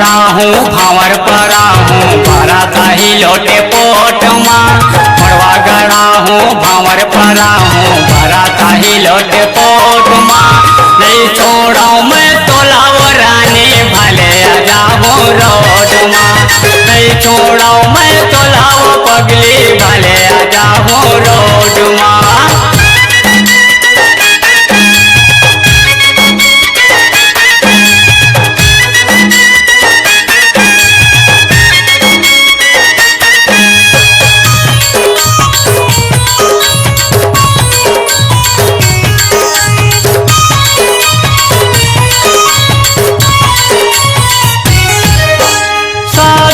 गड़ा हूँ भावर परा हूँ भरा ताही लोटे पोट माँ। मड़वा गड़ा हूँ भावर परा हूँ भरा ताही लोटे पोट माँ। नहीं छोड़ाऊँ मैं तोलाव रानी भले आ जाऊँ रोड माँ। नहीं छोड़ाऊँ मैं तोलाव पगली भले आ जाऊँ रोड माँ।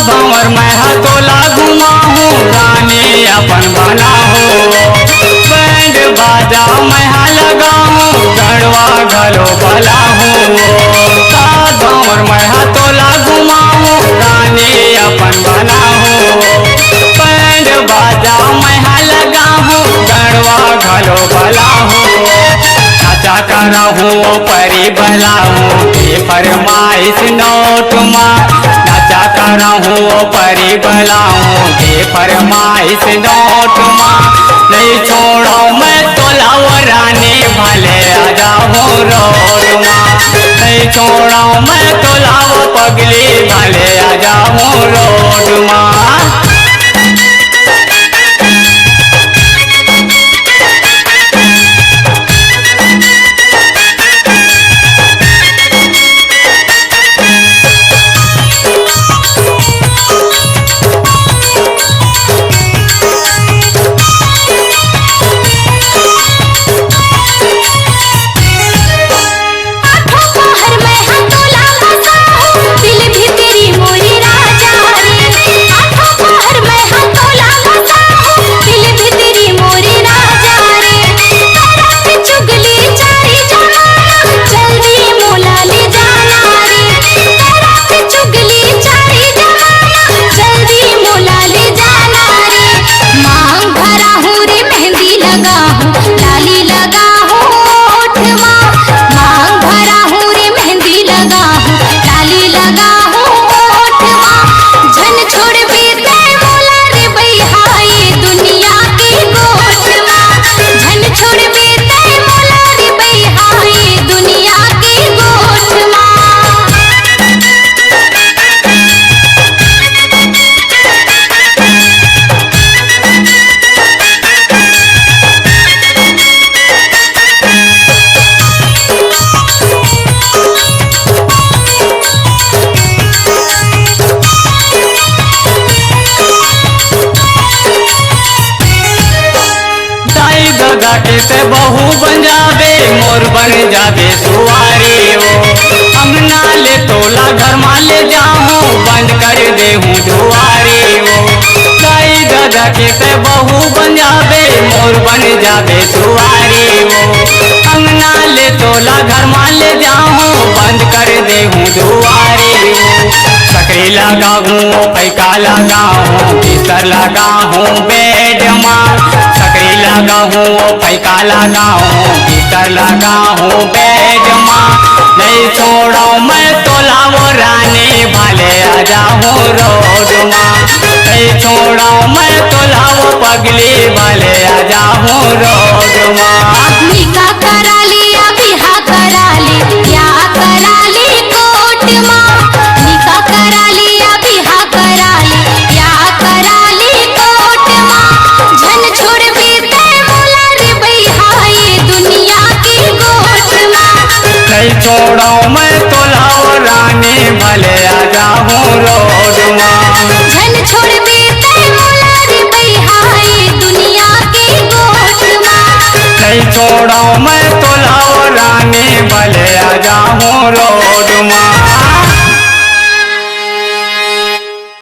भंवर मैं हथोला घुमाऊँ रानी अपन बनाऊँ। बैंड बाजा मैं लगाऊँ गढ़वा गलो बलाऊँ। भंवर मैं हथोला घुमाऊँ रानी अपन बनाऊँ। बैंड बाजा मैं लगाऊँ गढ़वा गलो बलाऊँ। नाचा करहूँ परी बलाऊँ फरमाइश नोट माँ। नाचा करहूँ परी बलाऊँ फरमाइश नोट माँ। नहीं छोड़ो मैं तोलाव रानी भले आ जाऊँ रोड माँ। नहीं छोड़ो मैं तोलाव पगली भले आ जाऊँ रोड माँ। से बहू बन जावे मोर बन जावे सुवारी वो। अंगना ले तोला घर माले जाऊँ बंद कर दे हूँ दुआरी वो। दाई दादा के से बहू बन जावे मोर बन जावे सुवारी वो। अंगना ले तोला घर माले जाऊँ बंद कर दे हूँ दुआरी वो। सकरी लगा हूँ पैका लगा हूँ बिस्तर लगा हूँ बेड माँ। सकरी लगा हूँ पैका लगा हूँ बिस्तर लगा हूँ बेड माँ। नहीं छोड़ो मैं तोलाव रानी भले आ जाऊँ रोड माँ। नहीं छोड़ो मैं तोलाव पगली भले आ जाऊँ रोड माँ। निकाह करा लिया बिहा करा ली क्या करा ली कोर्ट माँ। निकाह करा लिया बिहा करा ली क्या करा ली कोर्ट माँ। झन छोड़ बीते मोला रे भैया ये दुनिया की गोट माँ। नहीं छोड़ो मैं